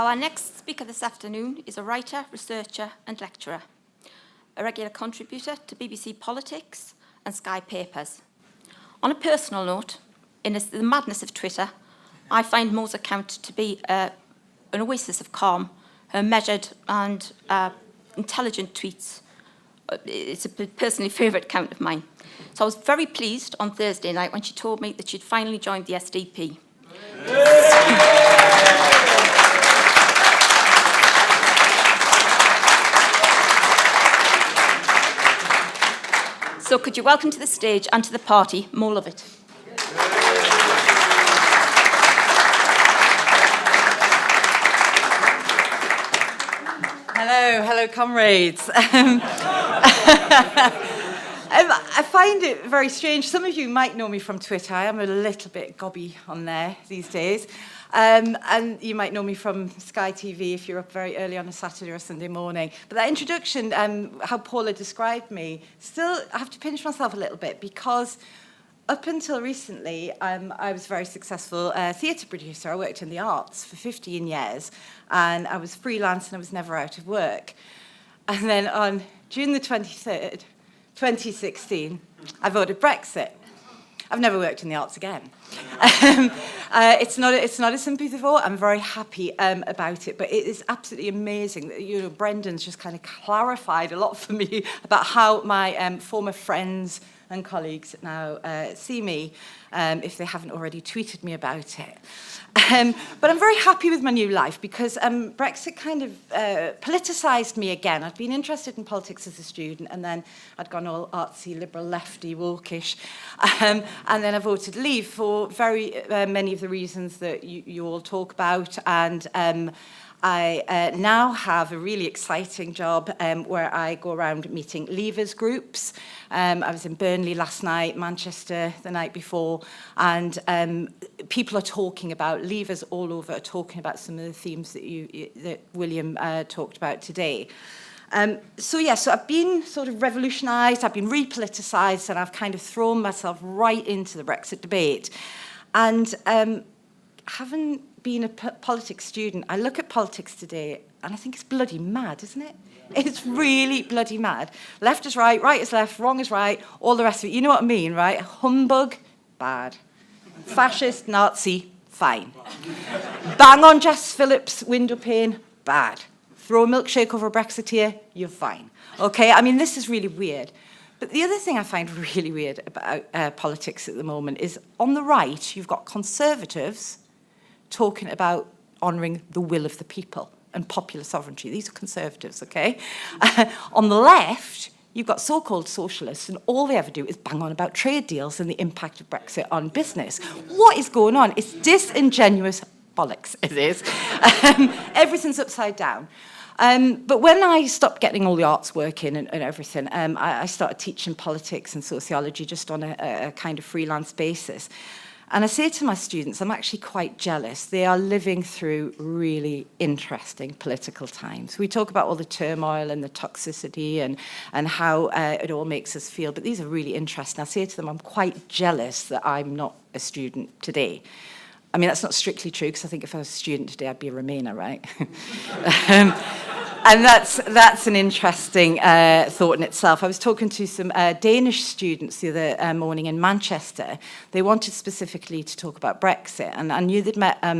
Our next speaker this afternoon is a writer, researcher and lecturer, a regular contributor to BBC Politics and Sky Papers. On a personal note, in the madness of Twitter, I find Mo's account to be an oasis of calm. Her measured and intelligent tweets, it's a personally favourite account of mine. So I was very pleased on Thursday night when she told me that she'd finally joined the SDP. So could you welcome to the stage and to the party, Mo Lovatt. Hello, comrades. I find it very strange. Some of you might know me from Twitter. I am a little bit gobby on there these days. And you might know me from Sky TV if you're up very early on a Saturday or Sunday morning. But that introduction, how Paula described me, still I have to pinch myself a little bit because up until recently, I was a very successful theatre producer. I worked in the arts for 15 years, and I was freelance and I was never out of work. And then on June the 23rd, 2016, I voted Brexit. I've never worked in the arts again. It's not a sympathy vote. I'm very happy about it, but it is absolutely amazing that Brendan's just kind of clarified a lot for me about how my former friends and colleagues now see me, if they haven't already tweeted me about it. But I'm very happy with my new life because Brexit kind of politicised me again. I'd been interested in politics as a student, and then I'd gone all artsy, liberal, lefty, wokish, and then I voted Leave for very many of the reasons that you all talk about, and I now have a really exciting job where I go around meeting Leavers groups. I was in Burnley last night, Manchester the night before, and people are talking about, Leavers all over are talking about some of the themes that William talked about today. So I've been sort of revolutionised, I've been repoliticised, and I've kind of thrown myself right into the Brexit debate. And having been a politics student, I look at politics today and I think it's bloody mad, isn't it? It's really bloody mad. Left is right, right is left, wrong is right, all the rest of it. You know what I mean, right? Humbug, bad. Fascist, Nazi, fine. Bang on Jess Phillips' window pane, bad. Throw a milkshake over a Brexiteer, you're fine. Okay, I mean, this is really weird. But the other thing I find really weird about politics at the moment is on the right, you've got Conservatives talking about honouring the will of the people and popular sovereignty. These are Conservatives, okay? On the left, you've got so-called socialists, and all they ever do is bang on about trade deals and the impact of Brexit on business. What is going on? It's disingenuous bollocks, it is. Everything's upside down. But when I stopped getting all the arts work in and everything, I started teaching politics and sociology just on a kind of freelance basis. And I say to my students, I'm actually quite jealous. They are living through really interesting political times. We talk about all the turmoil and the toxicity and how it all makes us feel, but these are really interesting. I say to them, I'm quite jealous that I'm not a student today. I mean, that's not strictly true, because I think if I was a student today, I'd be a Remainer, right? And that's an interesting thought in itself. I was talking to some Danish students the other morning in Manchester. They wanted specifically to talk about Brexit, and I knew they'd met a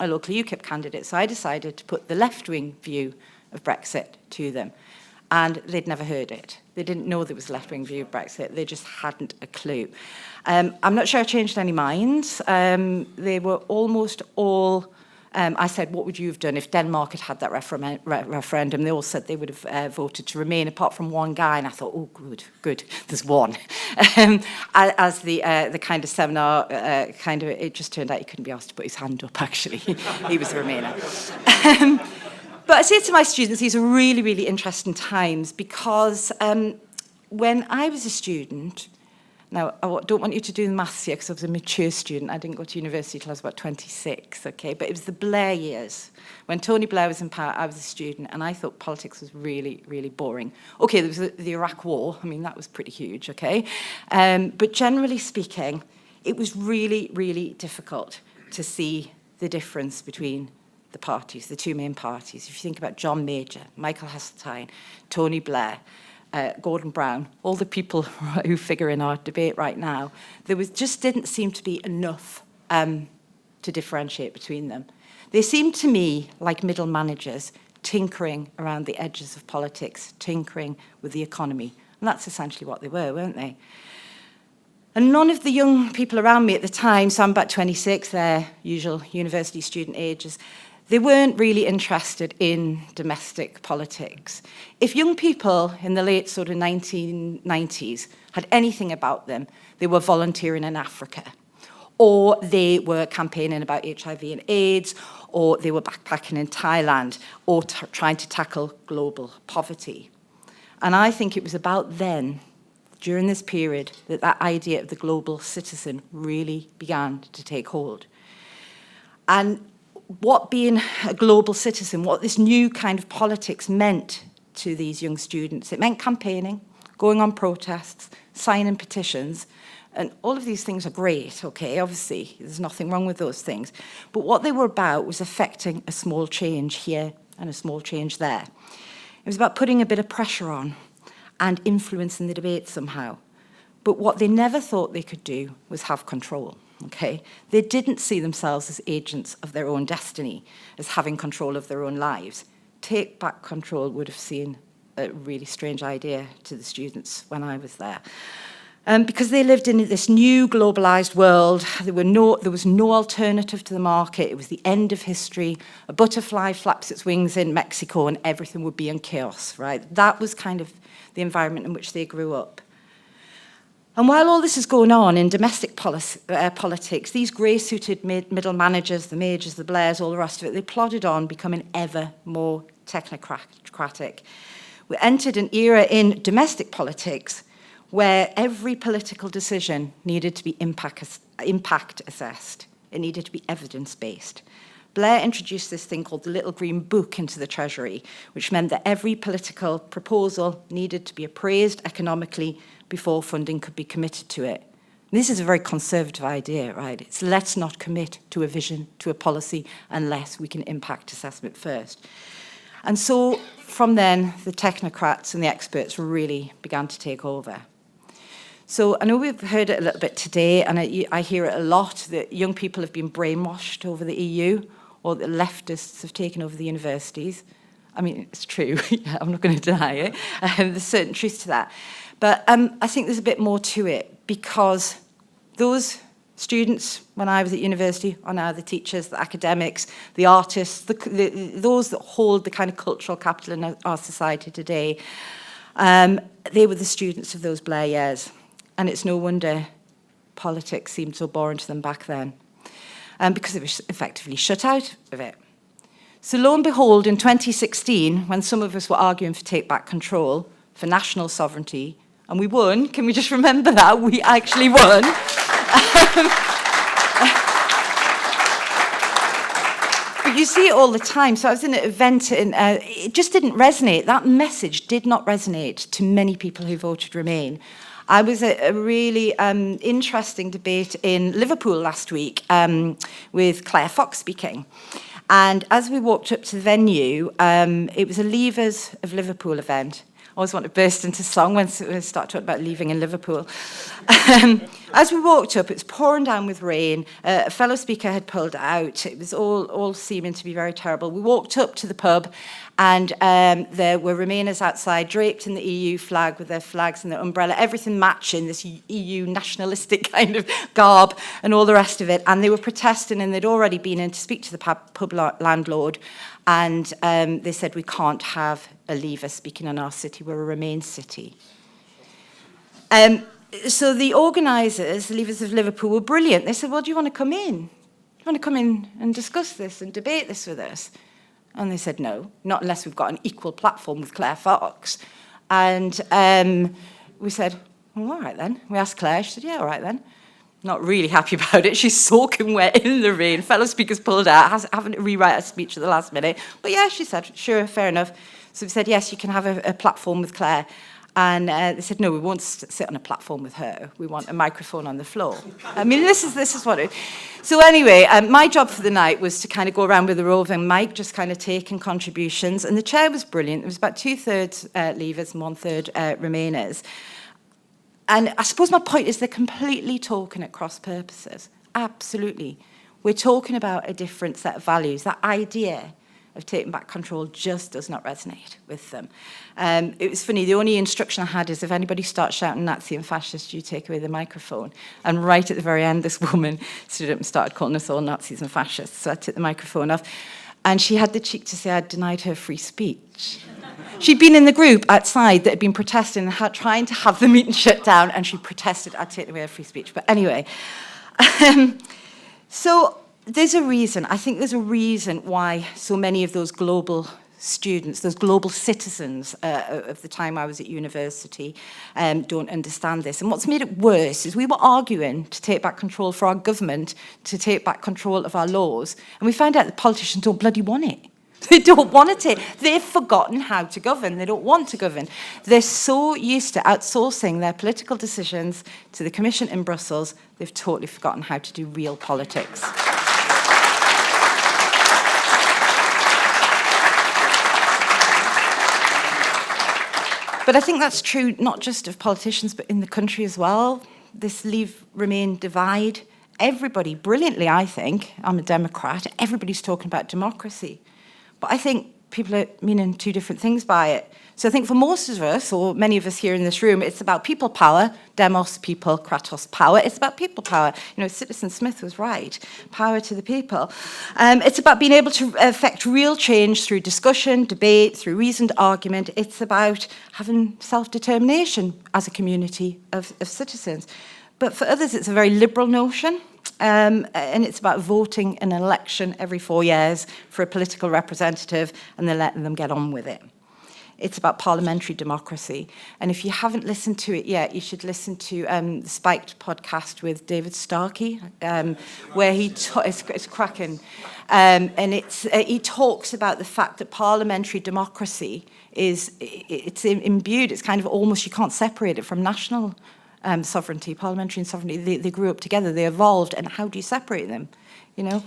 local UKIP candidate, so I decided to put the left-wing view of Brexit to them. And they'd never heard it. They didn't know there was a left-wing view of Brexit. They just hadn't a clue. I'm not sure I changed any minds. They were almost all... I said, what would you have done if Denmark had had that referendum? They all said they would have voted to remain, apart from one guy. And I thought, oh, good, there's one. As the kind of seminar, it just turned out he couldn't be asked to put his hand up, actually. He was a Remainer. But I say to my students, these are really, really interesting times, because when I was a student, now, I don't want you to do the maths here because I was a mature student. I didn't go to university until I was about 26, okay? But it was the Blair years. When Tony Blair was in power, I was a student, and I thought politics was really, really boring. Okay, there was the Iraq War. I mean, that was pretty huge, okay? But generally speaking, it was really, really difficult to see the difference between the parties, the two main parties. If you think about John Major, Michael Heseltine, Tony Blair, Gordon Brown, all the people who figure in our debate right now, just didn't seem to be enough to differentiate between them. They seemed to me like middle managers tinkering around the edges of politics, tinkering with the economy. And that's essentially what they were, weren't they? And none of the young people around me at the time, so I'm about 26, their usual university student ages, they weren't really interested in domestic politics. If young people in the late sort of 1990s had anything about them, they were volunteering in Africa, or they were campaigning about HIV and AIDS, or they were backpacking in Thailand, or trying to tackle global poverty. And I think it was about then, during this period, that idea of the global citizen really began to take hold. And what being a global citizen, what this new kind of politics meant to these young students, it meant campaigning, going on protests, signing petitions, and all of these things are great, okay, obviously, there's nothing wrong with those things. But what they were about was affecting a small change here and a small change there. It was about putting a bit of pressure on and influencing the debate somehow. But what they never thought they could do was have control, okay? They didn't see themselves as agents of their own destiny, as having control of their own lives. Take back control would have seemed a really strange idea to the students when I was there. Because they lived in this new globalized world, there was no alternative to the market. It was the end of history. A butterfly flaps its wings in Mexico and everything would be in chaos, right? That was kind of the environment in which they grew up. And while all this is going on in domestic politics, these grey-suited middle managers, the Majors, the Blairs, all the rest of it, they plodded on, becoming ever more technocratic. We entered an era in domestic politics where every political decision needed to be impact assessed. It needed to be evidence-based. Blair introduced this thing called the Little Green Book into the Treasury, which meant that every political proposal needed to be appraised economically before funding could be committed to it. And this is a very conservative idea, right? It's let's not commit to a vision, to a policy, unless we can impact assessment first. And so from then, the technocrats and the experts really began to take over. So I know we've heard it a little bit today, and I hear it a lot, that young people have been brainwashed over the EU, or that leftists have taken over the universities. I mean, it's true. I'm not going to deny it. There's certain truth to that. But I think there's a bit more to it, because those students, when I was at university, are now the teachers, the academics, the artists, those that hold the kind of cultural capital in our society today, they were the students of those Blair years. And it's no wonder politics seemed so boring to them back then, because they were effectively shut out of it. So lo and behold, in 2016, when some of us were arguing for take back control, for national sovereignty, and we won, can we just remember that? We actually won. But you see it all the time. So I was in an event, and it just didn't resonate. That message did not resonate to many people who voted Remain. I was at a really interesting debate in Liverpool last week with Claire Fox speaking. And as we walked up to the venue, it was a Leavers of Liverpool event. I always want to burst into song when we start talking about leaving in Liverpool. As we walked up, it was pouring down with rain. A fellow speaker had pulled out. It was all seeming to be very terrible. We walked up to the pub, and there were Remainers outside, draped in the EU flag with their flags and their umbrella, everything matching this EU nationalistic kind of garb and all the rest of it. And they were protesting, and they'd already been in to speak to the pub landlord. And they said, we can't have a Leaver speaking in our city. We're a Remain city. So the organisers, the Leavers of Liverpool, were brilliant. They said, well, do you want to come in? Do you want to come in and discuss this and debate this with us? And they said, no, not unless we've got an equal platform with Claire Fox. And we said, well, all right then. We asked Claire. She said, yeah, all right then. Not really happy about it. She's soaking wet in the rain. Fellow speakers pulled out, having to rewrite a speech at the last minute. But yeah, she said, sure, fair enough. So we said, yes, you can have a platform with Claire. And they said, no, we won't sit on a platform with her. We want a microphone on the floor. I mean, this is what it... So anyway, my job for the night was to kind of go around with a roving mic, just kind of taking contributions. And the chair was brilliant. There was about 2/3 leavers and 1/3 remainers. And I suppose my point is they're completely talking at cross purposes. Absolutely. We're talking about a different set of values. That idea of taking back control just does not resonate with them. It was funny, the only instruction I had is if anybody starts shouting Nazi and fascist, you take away the microphone. And right at the very end, this woman stood up and started calling us all Nazis and fascists. So I took the microphone off. And she had the cheek to say I'd denied her free speech. She'd been in the group outside that had been protesting and trying to have the meeting shut down, and she protested I'd taken away her free speech. But anyway, so there's a reason. I think there's a reason why so many of those global students, those global citizens of the time I was at university, don't understand this. And what's made it worse is we were arguing to take back control for our government, to take back control of our laws, and we found out the politicians don't bloody want it. They don't want to take. They've forgotten how to govern. They don't want to govern. They're so used to outsourcing their political decisions to the Commission in Brussels, they've totally forgotten how to do real politics. But I think that's true not just of politicians, but in the country as well. This Leave Remain divide. Everybody, brilliantly, I think, I'm a Democrat, everybody's talking about democracy. But I think people are meaning two different things by it. So I think for most of us, or many of us here in this room, it's about people power, demos, people, kratos, power. It's about people power. You know, Citizen Smith was right. Power to the people. It's about being able to affect real change through discussion, debate, through reasoned argument. It's about having self-determination as a community of citizens. But for others, it's a very liberal notion. And it's about voting in an election every 4 years for a political representative and then letting them get on with it. It's about parliamentary democracy. And if you haven't listened to it yet, you should listen to the Spiked podcast with David Starkey, where it's cracking. And he talks about the fact that parliamentary democracy it's imbued. It's kind of almost, you can't separate it from national sovereignty, parliamentary and sovereignty. They grew up together, they evolved, and how do you separate them, you know?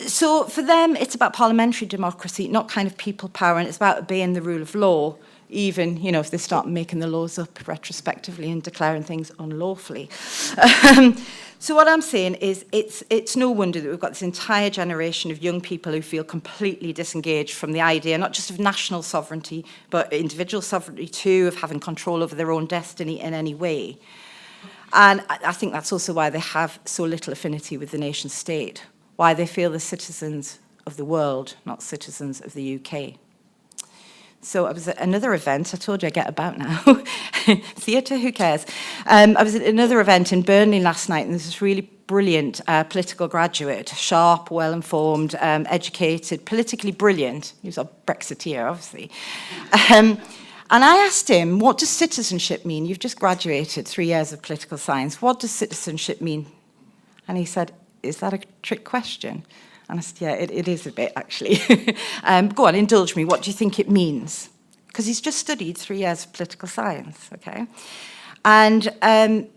So for them, it's about parliamentary democracy, not kind of people power, and it's about obeying the rule of law, even, you know, if they start making the laws up retrospectively and declaring things unlawfully. So what I'm saying is it's no wonder that we've got this entire generation of young people who feel completely disengaged from the idea, not just of national sovereignty, but individual sovereignty too, of having control over their own destiny in any way. And I think that's also why they have so little affinity with the nation state, why they feel they're citizens of the world, not citizens of the UK. So I was at another event, I told you I get about now, theatre, who cares? I was at another event in Burnley last night, and there's this really brilliant political graduate, sharp, well-informed, educated, politically brilliant. He was a Brexiteer, obviously. And I asked him, what does citizenship mean? You've just graduated 3 years of political science. What does citizenship mean? And he said, is that a trick question? And I said, yeah, it is a bit, actually. Go on, indulge me. What do you think it means? Because he's just studied 3 years of political science, okay? And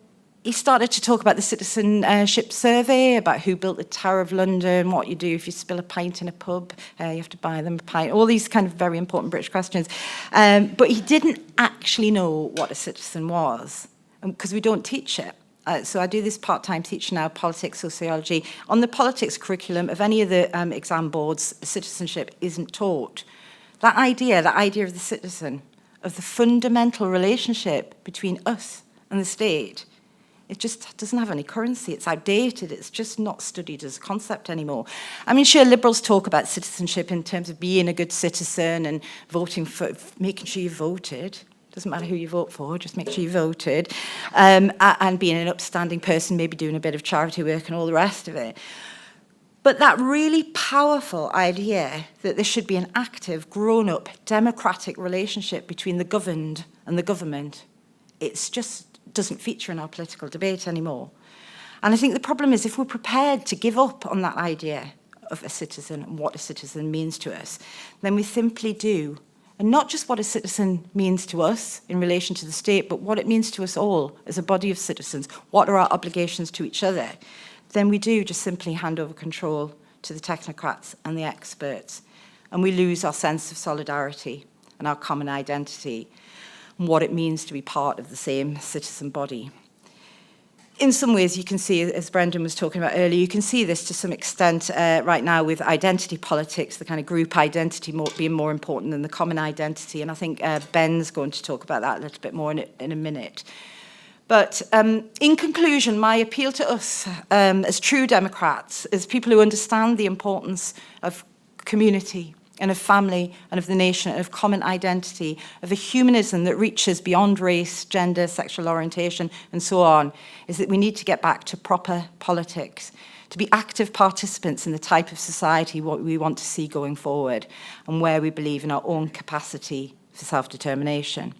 he started to talk about the citizenship survey, about who built the Tower of London, what you do if you spill a pint in a pub, you have to buy them a pint, all these kind of very important British questions. But he didn't actually know what a citizen was, because we don't teach it. So I do this part-time teaching now, politics, sociology. On the politics curriculum of any of the exam boards, citizenship isn't taught. That idea of the citizen, of the fundamental relationship between us and the state, it just doesn't have any currency. It's outdated. It's just not studied as a concept anymore. I mean, sure, Liberals talk about citizenship in terms of being a good citizen and voting for, making sure you voted. Doesn't matter who you vote for, just make sure you voted. And being an upstanding person, maybe doing a bit of charity work and all the rest of it. But that really powerful idea that there should be an active, grown-up, democratic relationship between the governed and the government, it just doesn't feature in our political debate anymore. And I think the problem is if we're prepared to give up on that idea of a citizen and what a citizen means to us, then we simply do And not just what a citizen means to us in relation to the state, but what it means to us all as a body of citizens. What are our obligations to each other? Then we do just simply hand over control to the technocrats and the experts. And we lose our sense of solidarity and our common identity and what it means to be part of the same citizen body. In some ways, you can see, as Brendan was talking about earlier, you can see this to some extent right now with identity politics, the kind of group identity being more important than the common identity. And I think Ben's going to talk about that a little bit more in a minute. But in conclusion, my appeal to us as true democrats, as people who understand the importance of community and of family and of the nation, and of common identity, of a humanism that reaches beyond race, gender, sexual orientation, and so on, is that we need to get back to proper politics, to be active participants in the type of society what we want to see going forward, and where we believe in our own capacity for self-determination.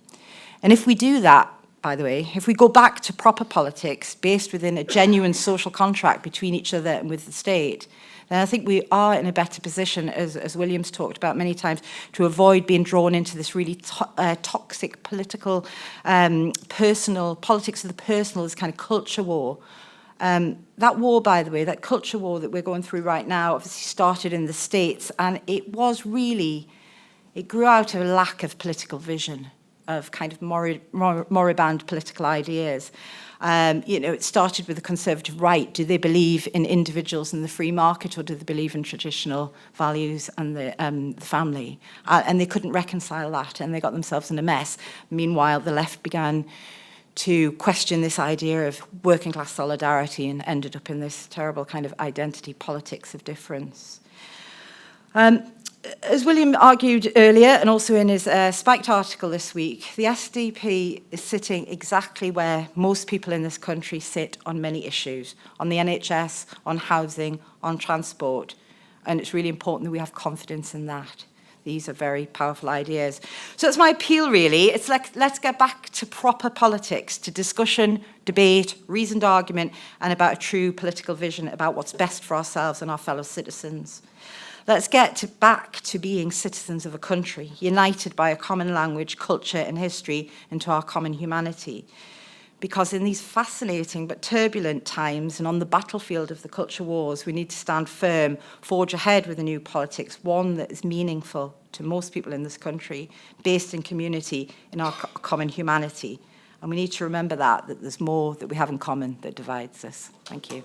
And if we do that, by the way, if we go back to proper politics based within a genuine social contract between each other and with the state, then I think we are in a better position, as William's talked about many times, to avoid being drawn into this really toxic political, personal, politics of the personal, this kind of culture war. That war, by the way, that culture war that we're going through right now, obviously started in the States, and it grew out of a lack of political vision, of kind of moribund political ideas. It started with the conservative right. Do they believe in individuals and the free market, or do they believe in traditional values and the family? And they couldn't reconcile that, and they got themselves in a mess. Meanwhile, the left began to question this idea of working class solidarity and ended up in this terrible kind of identity politics of difference. As William argued earlier, and also in his spiked article this week, the SDP is sitting exactly where most people in this country sit on many issues, on the NHS, on housing, on transport. And it's really important that we have confidence in that. These are very powerful ideas. So it's my appeal, really. It's like, let's get back to proper politics, to discussion, debate, reasoned argument, and about a true political vision about what's best for ourselves and our fellow citizens. Let's get back to being citizens of a country, united by a common language, culture, and history into our common humanity. Because in these fascinating but turbulent times, and on the battlefield of the culture wars, we need to stand firm, forge ahead with a new politics, one that is meaningful to most people in this country, based in community, in our common humanity. And we need to remember that there's more that we have in common that divides us. Thank you.